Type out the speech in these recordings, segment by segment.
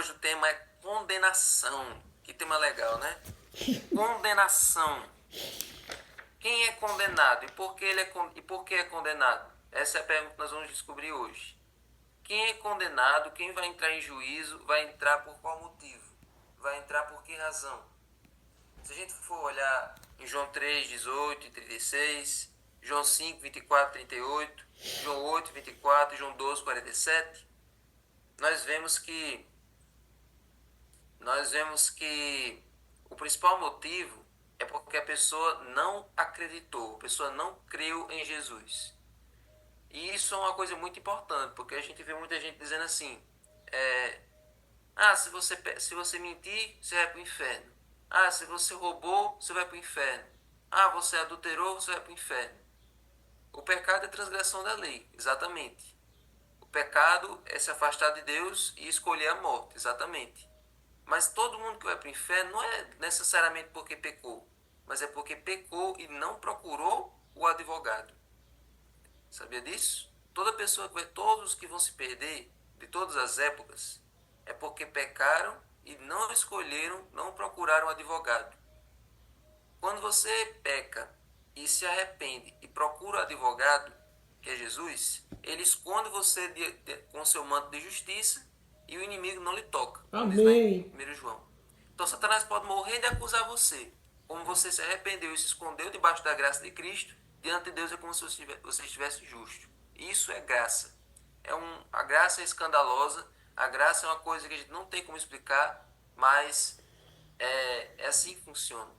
Hoje o tema é condenação. Que tema legal, né? Condenação. Quem é condenado e por que é condenado? Essa é a pergunta que nós vamos descobrir hoje. Quem é condenado, quem vai entrar em juízo, vai entrar por qual motivo? Vai entrar por que razão? Se a gente for olhar em João 3, 18 e 36, João 5, 24, 38, João 8, 24 e João 12, 47, nós vemos que o principal motivo é porque a pessoa não acreditou, a pessoa não creu em Jesus. E isso é uma coisa muito importante, porque a gente vê muita gente dizendo assim, se você mentir, você vai para o inferno. Ah, se você roubou, você vai para o inferno. Ah, você adulterou, você vai para o inferno. O pecado é transgressão da lei, exatamente. O pecado é se afastar de Deus e escolher a morte, exatamente. Mas todo mundo que vai para o inferno não é necessariamente porque pecou, mas é porque pecou e não procurou o advogado. Sabia disso? Todos os que vão se perder, de todas as épocas, é porque pecaram e não escolheram, não procuraram um advogado. Quando você peca e se arrepende e procura o advogado, que é Jesus, ele esconde você com seu manto de justiça e o inimigo não lhe toca, como diz lá em Amém. 1 João. Então Satanás pode morrer de acusar você. Como você se arrependeu e se escondeu debaixo da graça de Cristo, diante de Deus é como se você estivesse justo. Isso é graça. A graça é escandalosa, a graça é uma coisa que a gente não tem como explicar, mas é assim que funciona.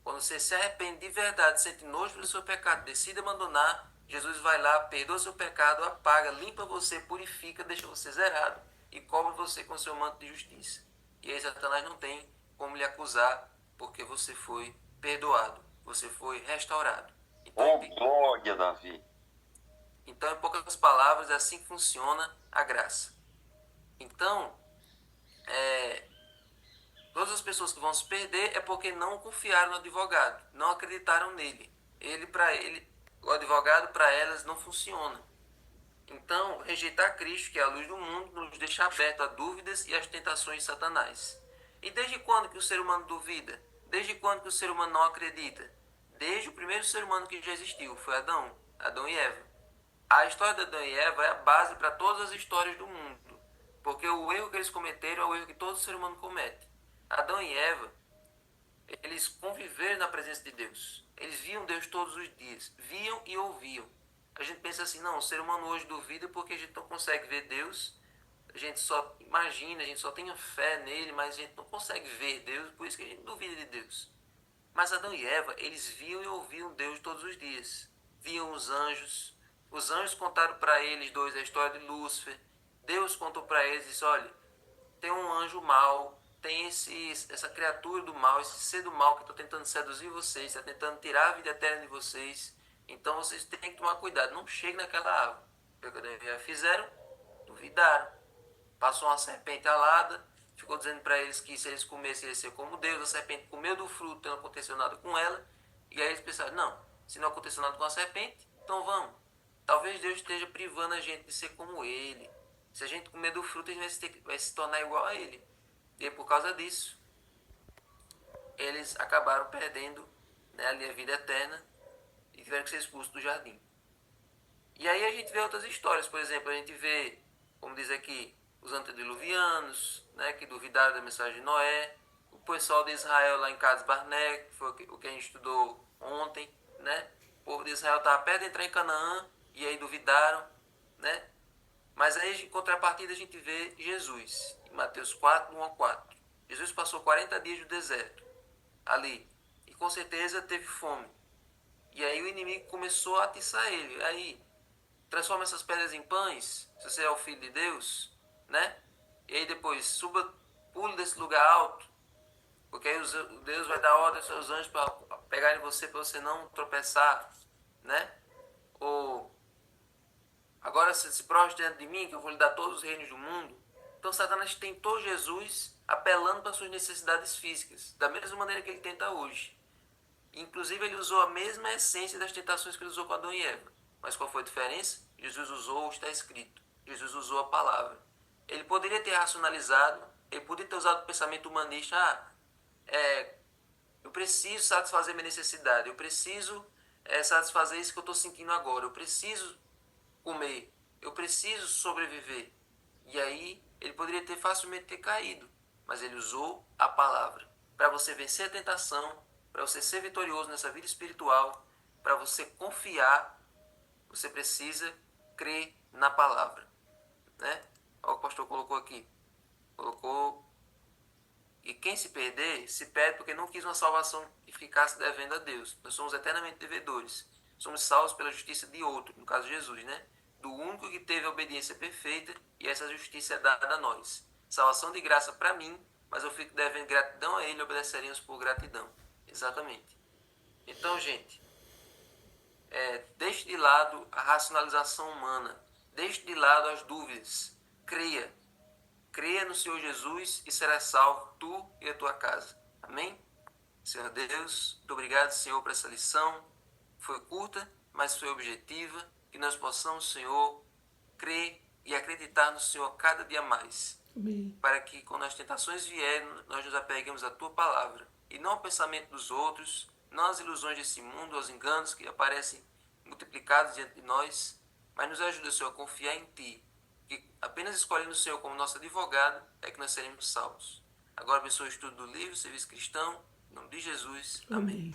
Quando você se arrepende de verdade, sente nojo pelo seu pecado, decide abandonar, Jesus vai lá, perdoa seu pecado, apaga, limpa você, purifica, deixa você zerado e cobre você com seu manto de justiça. E aí Satanás não tem como lhe acusar, porque você foi perdoado, você foi restaurado. Então, Oh, glória, Davi. em poucas palavras, é assim que funciona a graça. Então, todas as pessoas que vão se perder é porque não confiaram no advogado, não acreditaram nele. O advogado para elas não funciona. Então, rejeitar Cristo, que é a luz do mundo, nos deixa aberto a dúvidas e às tentações de Satanás. E desde quando que o ser humano duvida? Desde quando que o ser humano não acredita? Desde o primeiro ser humano que já existiu, foi Adão e Eva. A história de Adão e Eva é a base para todas as histórias do mundo, porque o erro que eles cometeram é o erro que todo ser humano comete. Adão e Eva, eles conviveram na presença de Deus. Eles viam Deus todos os dias, viam e ouviam. A gente pensa assim, não, o ser humano hoje duvida porque a gente não consegue ver Deus. A gente só imagina, a gente só tem fé nele, mas a gente não consegue ver Deus, por isso que a gente duvida de Deus. Mas Adão e Eva, eles viam e ouviam Deus todos os dias. Viam os anjos contaram para eles dois a história de Lúcifer. Deus contou para eles e disse, olha, tem um anjo mau, tem essa criatura do mal, esse ser do mal que está tentando seduzir vocês, está tentando tirar a vida eterna de vocês. Então vocês têm que tomar cuidado, não cheguem naquela árvore. O que eles fizeram? Duvidaram. Passou uma serpente alada, ficou dizendo para eles que se eles comessem, eles iam ser como Deus. A serpente comeu do fruto, não aconteceu nada com ela. E aí eles pensaram, não, se não aconteceu nada com a serpente, então vamos. Talvez Deus esteja privando a gente de ser como ele. Se a gente comer do fruto, a gente vai se tornar igual a ele. E por causa disso, eles acabaram perdendo, né, ali a vida eterna e tiveram que ser expulsos do jardim. E aí a gente vê outras histórias, por exemplo, a gente vê, como diz aqui, os antediluvianos, né, que duvidaram da mensagem de Noé, o pessoal de Israel lá em Cades Barnea, que foi o que a gente estudou ontem, né? O povo de Israel estava perto de entrar em Canaã e aí duvidaram, né? Mas aí, em contrapartida, a gente vê Jesus, em Mateus 4, 1 a 4. Jesus passou 40 dias no deserto, ali, e com certeza teve fome. E aí o inimigo começou a atiçar ele. Aí, transforma essas pedras em pães, se você é o filho de Deus, né? E aí depois, pule desse lugar alto, porque aí Deus vai dar ordem aos seus anjos para pegarem você, para você não tropeçar, né? Ou agora se prostre diante de mim, que eu vou lhe dar todos os reinos do mundo. Então Satanás tentou Jesus apelando para suas necessidades físicas, da mesma maneira que ele tenta hoje. Inclusive ele usou a mesma essência das tentações que ele usou com Adão e Eva. Mas qual foi a diferença? Jesus usou o que está escrito. Jesus usou a palavra. Ele poderia ter racionalizado, Ele podia ter usado o pensamento humanista, eu preciso satisfazer minha necessidade, eu preciso satisfazer isso que eu estou sentindo agora, eu preciso comer, eu preciso sobreviver. E aí ele poderia ter facilmente ter caído, mas ele usou a palavra. Para você vencer a tentação, para você ser vitorioso nessa vida espiritual, para você confiar, você precisa crer na palavra, né? Olha o que o pastor colocou aqui. Colocou: e quem se perder, se perde porque não quis uma salvação e ficasse devendo a Deus. Nós somos eternamente devedores. Somos salvos pela justiça de outro, no caso Jesus, né? Do único que teve a obediência perfeita, e essa justiça é dada a nós. Salvação de graça para mim, mas eu fico devendo gratidão a Ele, obedeceríamos por gratidão. Exatamente. Então, gente, deixe de lado a racionalização humana, deixe de lado as dúvidas, creia. Creia no Senhor Jesus e serás salvo, tu e a tua casa. Amém? Senhor Deus, muito obrigado, Senhor, por essa lição. Foi curta, mas foi objetiva. Que nós possamos, Senhor, crer e acreditar no Senhor cada dia mais. Amém. Para que, quando as tentações vierem, nós nos apeguemos à tua palavra. E não ao pensamento dos outros, não às ilusões desse mundo, aos enganos que aparecem multiplicados diante de nós. Mas nos ajuda, Senhor, a confiar em ti. Que apenas escolhendo o Senhor como nosso advogado é que nós seremos salvos. Agora abençoe o estudo do livro, serviço cristão. Em nome de Jesus. Amém. Amém.